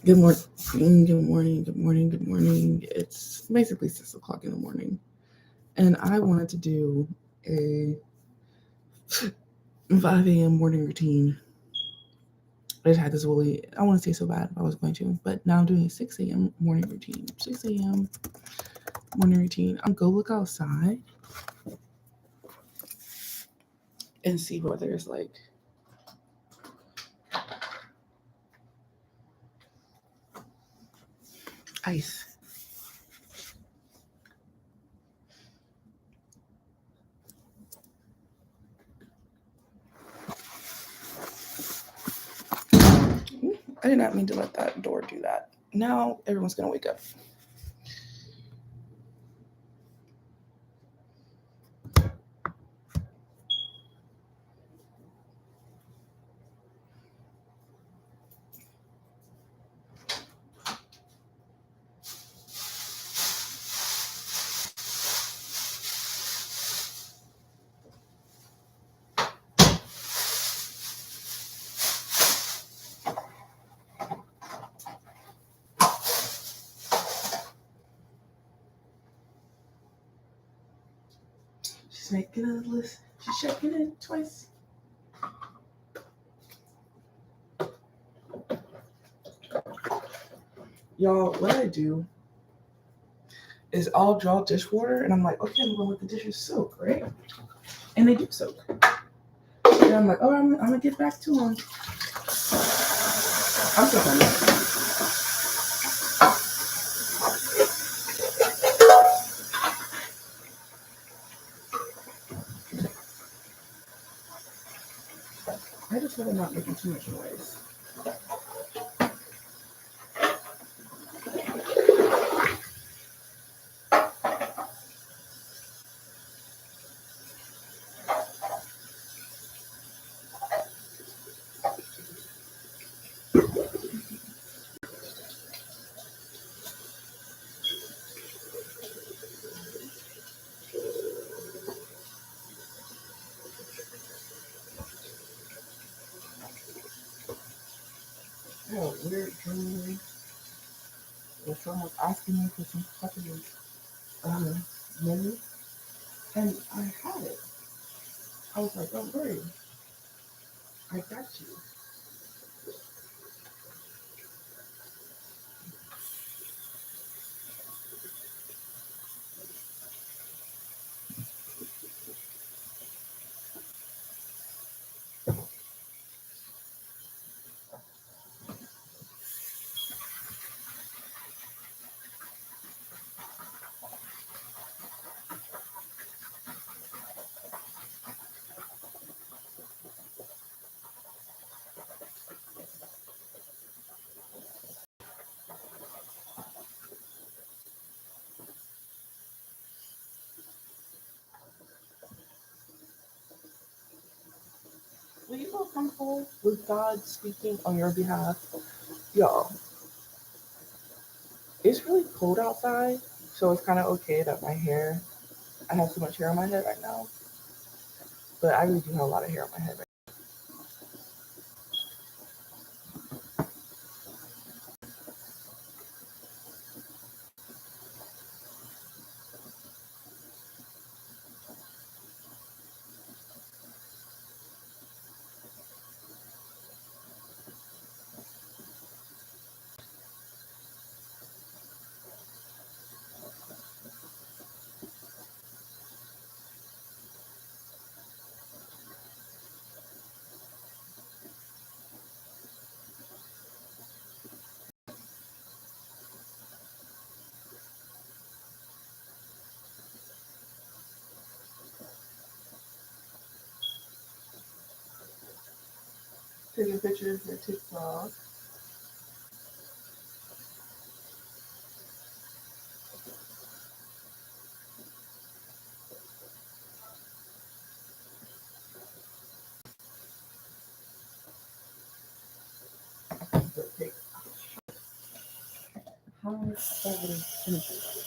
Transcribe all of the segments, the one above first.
Good morning, good morning, good morning, good morning. It's basically 6 o'clock in the morning, and I wanted to do a 5 a.m. morning routine. I just had this really, I want to say so bad if I was going to, but now I'm doing a 6 a.m. morning routine. 6 a.m. morning routine. I'm go look outside and see whether there's like ice. I did not mean to let that door do that. Now everyone's gonna wake up. She's making a list. She's checking it twice. Y'all, what I do is I'll draw dishwater and I'm like, okay, I'm gonna let the dishes soak, right? And they do soak. And I'm like, oh, I'm gonna get back to them. I'm so funny. I just hope I'm not making too much noise. I had a weird dream where someone was asking me for some type of money, and I had it. I was like, don't worry, I got you. Will you feel comfortable with God speaking on your behalf? Y'all, it's really cold outside, so it's kind of okay that I have too much hair on my head right now, but I really do have a lot of hair on my head right now. Taking pictures for TikTok. So take how over images.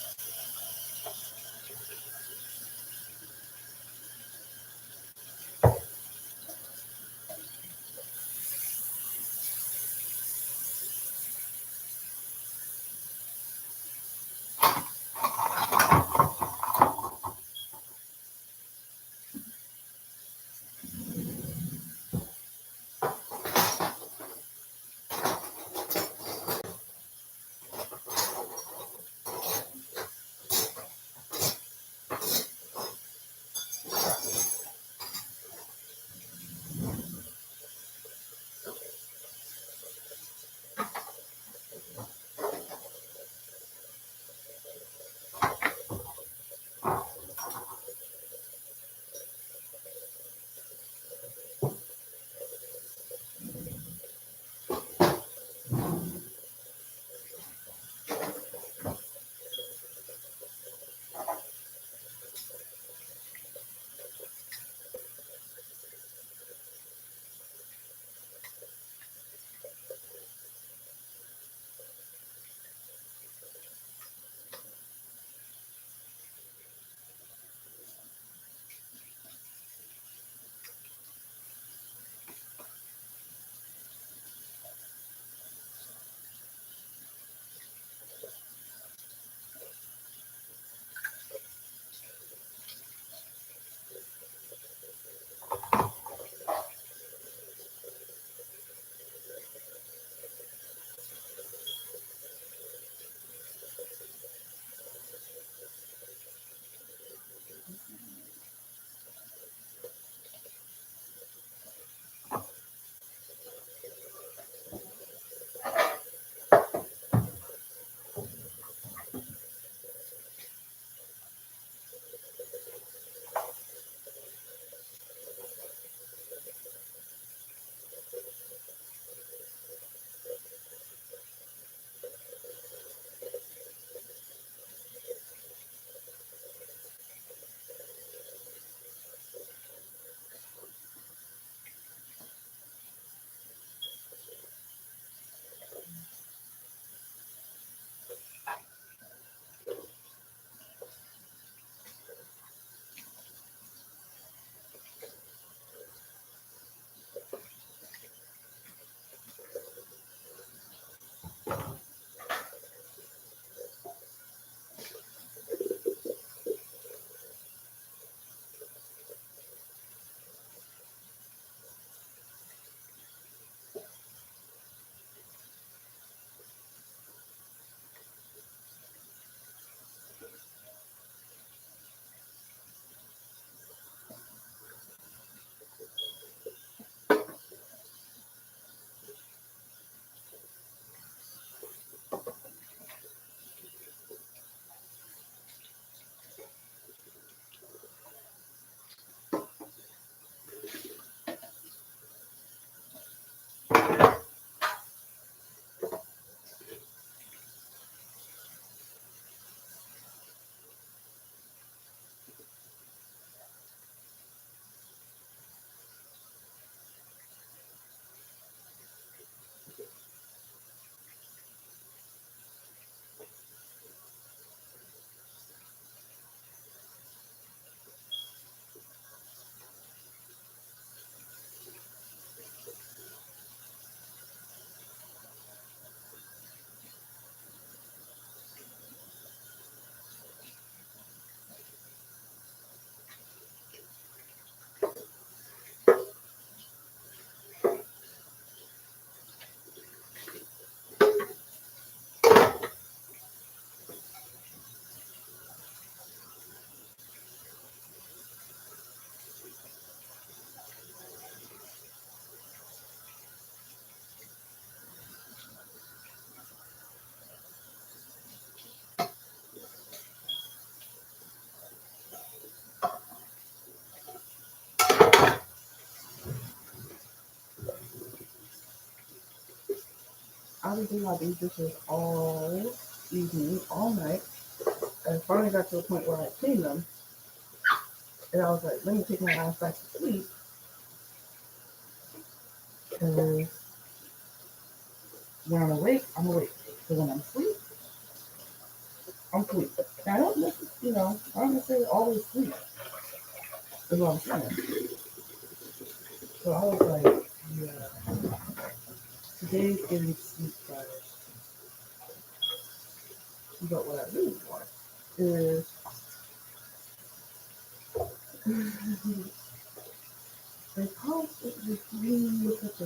I was doing my these dishes all evening, all night, and finally got to a point where I cleaned them, and I was like, let me take my ass back to sleep, because when I'm awake, I'm awake. So when I'm asleep, I'm asleep. And I don't I don't necessarily always sleep, is what I'm saying. So I was like, yeah, today's getting sleep better. But what I really want is because it was really look at the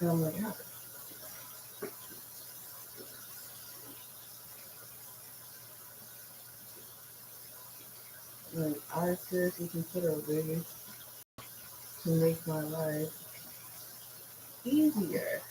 and I'm like, yeah, like I seriously consider ways to make my life easier.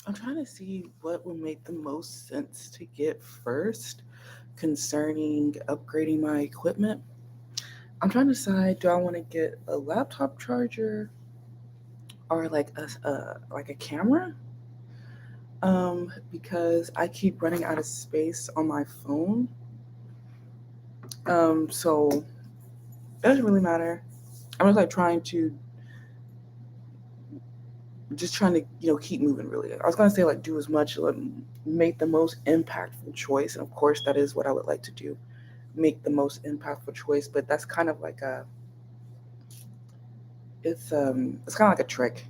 I'm trying to see what would make the most sense to get first concerning upgrading my equipment. I'm trying to decide, do I want to get a laptop charger or like a camera? Because I keep running out of space on my phone. So it doesn't really matter. I'm just like trying to keep moving. Really, I was gonna say like do as much, like, make the most impactful choice, and of course that is what I would like to do, make the most impactful choice. But that's kind of like a it's kind of like a trick.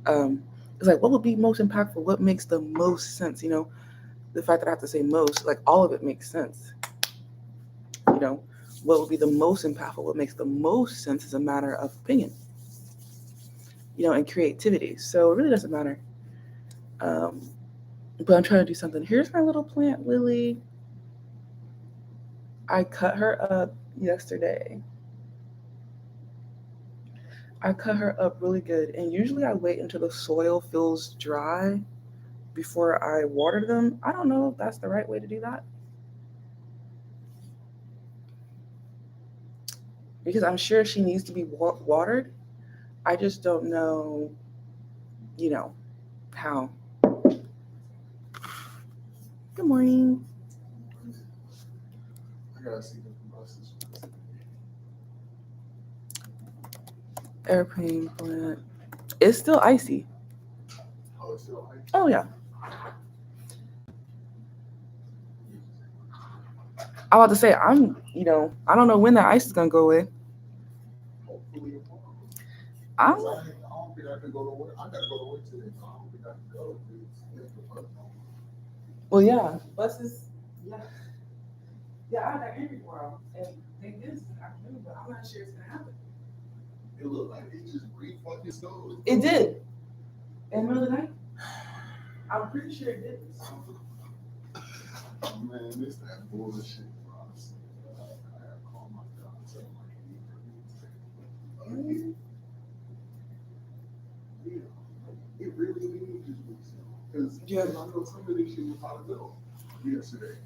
Um, it's like what would be most impactful? What makes the most sense? The fact that I have to say most, like all of it makes sense. You know, what would be the most impactful? What makes the most sense is a matter of opinion. And creativity. So it really doesn't matter. Um, but I'm trying to do something. Here's my little plant, Lily. I cut her up yesterday. I cut her up really good. And usually I wait until the soil feels dry before I water them. I don't know if that's the right way to do that because I'm sure she needs to be watered. I just don't know, you know, how. Good morning. I gotta see the buses. Airplane plant. It's still icy. Oh, it's still like, Oh, yeah. I was about to say, I don't know when that ice is going to go away. hopefully tomorrow. I'm, Cause I don't think I can go to work. I gotta go to work today, so I don't think I can go. It's the bus no more. well, yeah. Buses, yeah. Yeah, I had that interview tomorrow. And they did this afternoon, but I'm not sure it's going to happen. It looked like it just re-fucking snowed. It did. In the middle of the night? I'm pretty sure it did. Oh, man, this that bullshit, bro. I gotta call my job and tell them I can't even bring it today. Yeah, it really did just re-snow. Cause Yeah. I know some of this shit was hot as hell yesterday.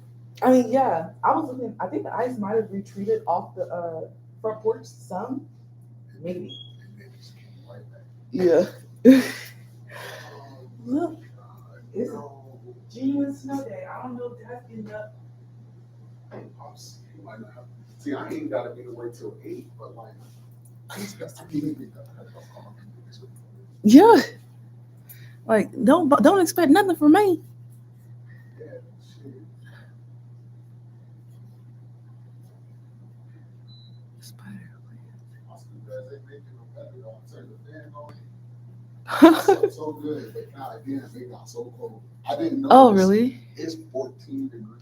I mean, yeah. I was looking, I think the ice might have retreated off the front porch some. Maybe. Yeah. Oh Look, my God. it's No. genuine snow day. I don't know if that's getting up. You might not have. See, I ain't got to be away till 8, but like, I just got to be in the Yeah. Like don't expect nothing from me. Yeah, shit. Spider. My stupid they making no better though. I turned the fan on. I slept so good, but now again, they got so cold. I didn't know. Oh really? It's 14 degrees.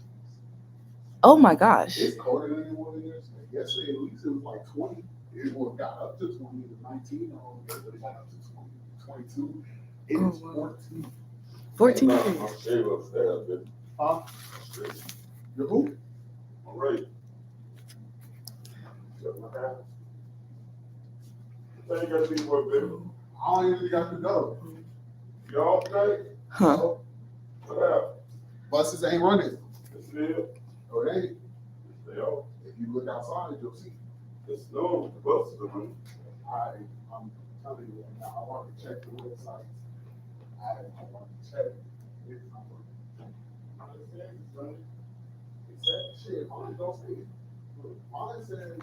Oh my gosh. It's colder than it was yesterday. Yesterday, at least it was like 20. It got up to 20 to 19 on day, but it got up to 20, 22. It is 14. 14 I'm degrees. straight upstairs, bitch. Huh? You who? I'm right. Shut my house. Tell you gotta be more baby. I don't even got to go. You all okay? Huh. So, What happened? buses ain't running. It's still. No, it ain't. They all. If you look outside, you'll see. It's snow. The buses are running. I'm telling you right now, I want to check the websites. I want to check. It's not working. I understand it's running. It said, shit, mine don't say it. Look, mine says,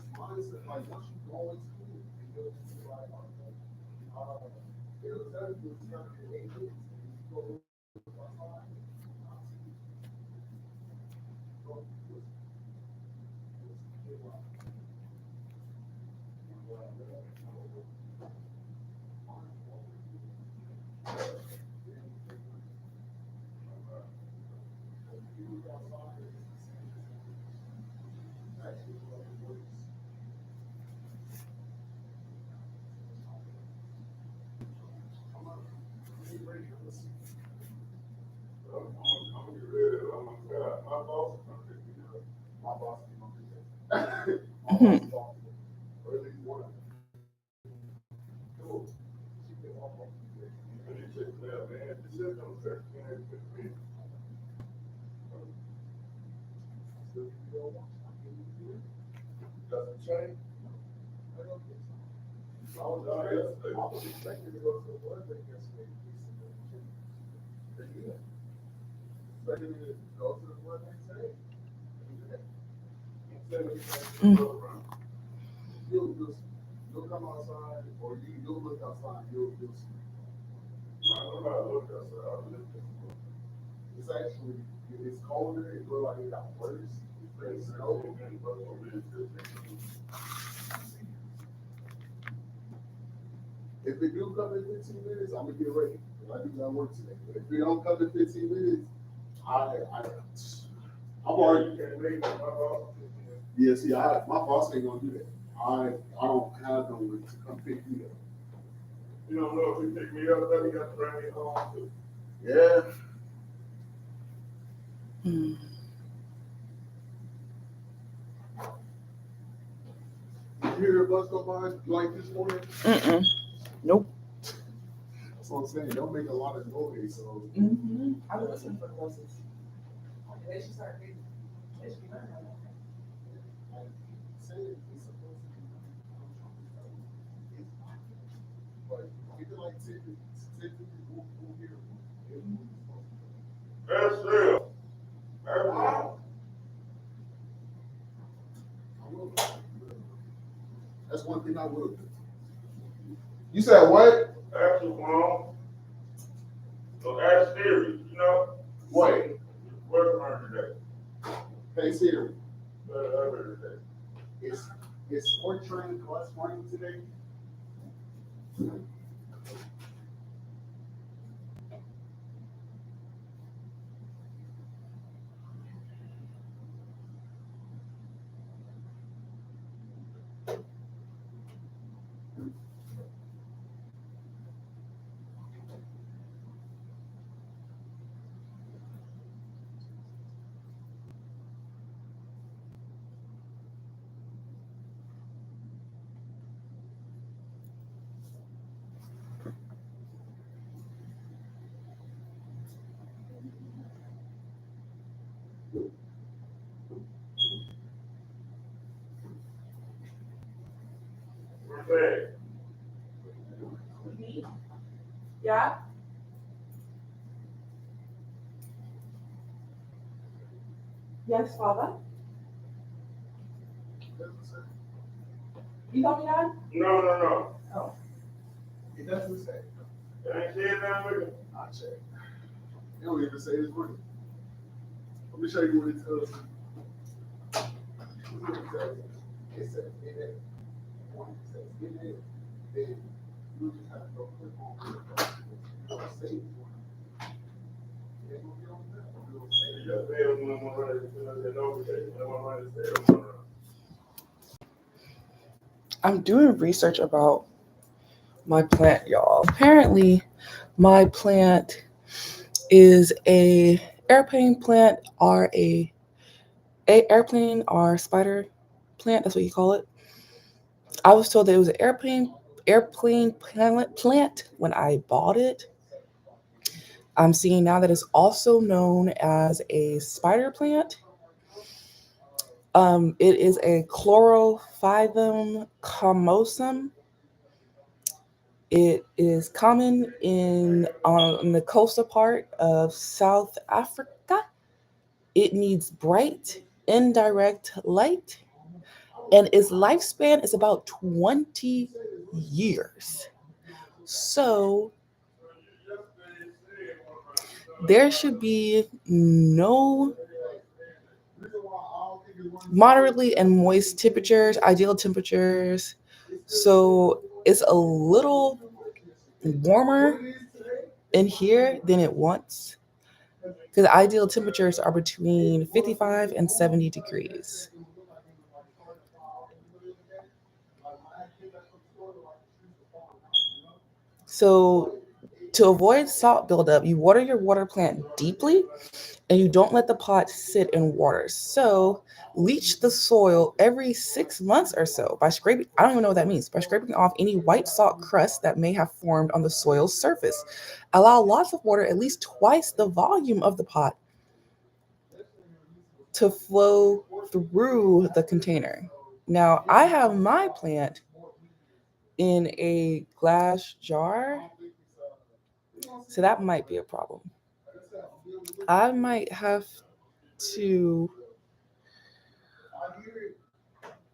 like, once you go into it, it'll just be like, it'll tell you it's gonna be 8 minutes. And you go outside, I'll see it. Go, listen. I'm gonna get ready. Oh my God. My boss is gonna pick me up. My boss came up today. My boss is off today. Early morning. Cool. She came off today. And he said, "Yeah, man, this is gonna affect me. Still give you a watch. I can't even do it. Doesn't change. I don't think so. I was out yesterday. I was expecting to go to the blood bank yesterday. Pretty good. Expecting to go to the blood bank today. You'll come outside, or you'll look outside. You'll see. I don't know how to look outside. I live there. It's actually it's colder. It looks like it got worse. It's snow. If it do come in 15 minutes, I'm gonna get ready. I do got work today. But if it don't come in 15 minutes, I'm already. Yeah, see, my boss ain't gonna do that. I don't have no way to come pick me up. You don't know if he picked me up, then he got to bring me home too. Yeah. Hmm. Did you hear the bus go by like this morning? Mm-mm. Nope. That's what I'm saying. They don't make a lot of noise, so. Mm-hmm. I was listening for the buses. They should start getting. They should be learning. Like, say it's supposed to be. But even like 10 people here. That's real. That's real. That's one thing I will do. You said what? That's what's wrong. So ask Siri, you know? What? What's wrong today? Hey Siri, I heard today. is Sport Train class running today? What's that? Yeah? Yes, Father. You told me that? No. Oh. It doesn't say. That ain't said nothing with it. I check. It don't even say it's working. Let me show you what it tells you. It says in it. When it says in it, then you just have to go click on it. It'll save for you. It ain't gonna be on that. It'll save. You just failed when I'm running the notification. When I'm running the sales. I'm doing research about my plant, y'all. Apparently, my plant is a airplane plant or a airplane or spider plant. That's what you call it. I was told that it was an airplane plant when I bought it. I'm seeing now that it's also known as a spider plant. It is a Chlorophyllum comosum. It is common on the coastal part of South Africa. It needs bright, indirect light, and its lifespan is about 20 years. So there should be no moderately and moist temperatures, ideal temperatures. So it's a little warmer in here than it wants, because ideal temperatures are between 55 and 70 degrees. So to avoid salt buildup, you water your water plant deeply and you don't let the pot sit in water. So leach the soil every 6 months or so by scraping, I don't even know what that means, by scraping off any white salt crust that may have formed on the soil's surface. Allow lots of water, at least twice the volume of the pot, to flow through the container. Now, I have my plant in a glass jar, so that might be a problem. I might have to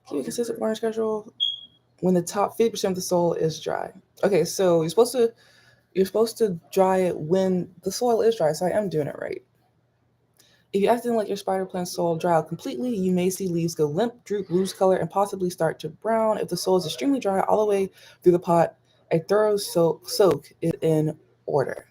keep a consistent watering schedule when the top 50% of the soil is dry. Okay, so you're supposed to dry it when the soil is dry, so I am doing it right. If you accidentally let your spider plant soil dry out completely, you may see leaves go limp, droop, lose color, and possibly start to brown. If the soil is extremely dry all the way through the pot, a thorough soak is in order.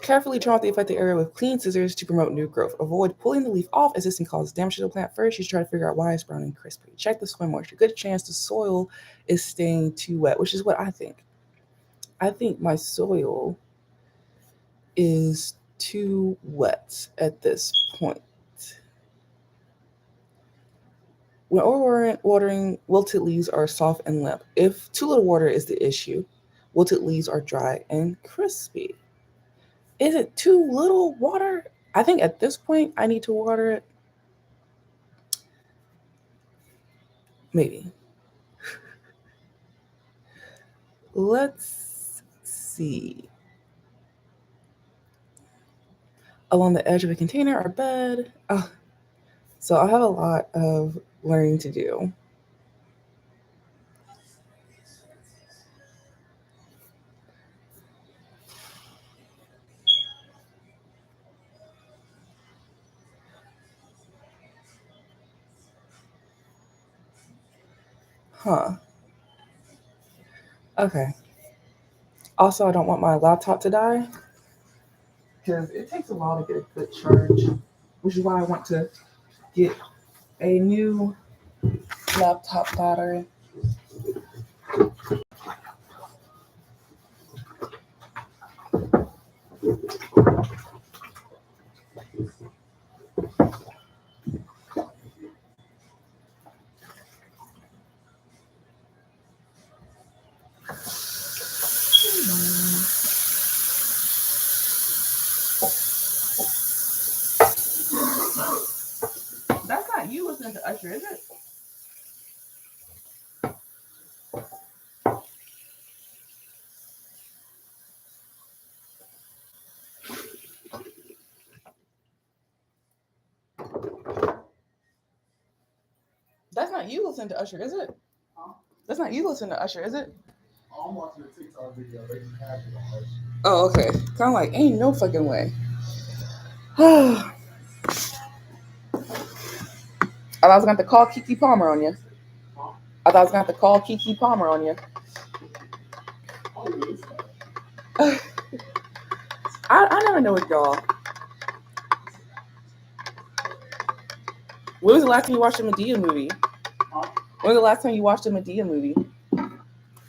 Carefully trim off the affected area with clean scissors to promote new growth. Avoid pulling the leaf off as this can cause damage to the plant. First, you should try to figure out why it's brown and crispy. Check the soil moisture. Good chance the soil is staying too wet, which is what I think. I think my soil is too wet at this point. When overwatering, wilted leaves are soft and limp. If too little water is the issue, wilted leaves are dry and crispy. Is it too little water? I think at this point I need to water it. Maybe. Let's see. Along the edge of a container or bed. So I have a lot of learning to do. Okay. Also, I don't want my laptop to die because it takes a while to get a good charge, which is why I want to get a new laptop battery. That's not you listening to Usher, is it? That's not you listening to Usher, is it? Huh? That's not you listening to Usher, is it? I'm watching a TikTok video. They just have it on Usher. Oh, okay. Kind of like, ain't no fucking way. I thought I was going to call Kiki Palmer on you. Huh? I thought I was going to call Kiki Palmer on you. Oh, yeah, it's like, I never know with y'all. When was the last time you watched a Medea movie? huh? When was the last time you watched a Medea movie?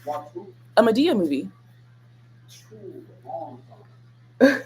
Watch who? A Medea movie. True, a long time.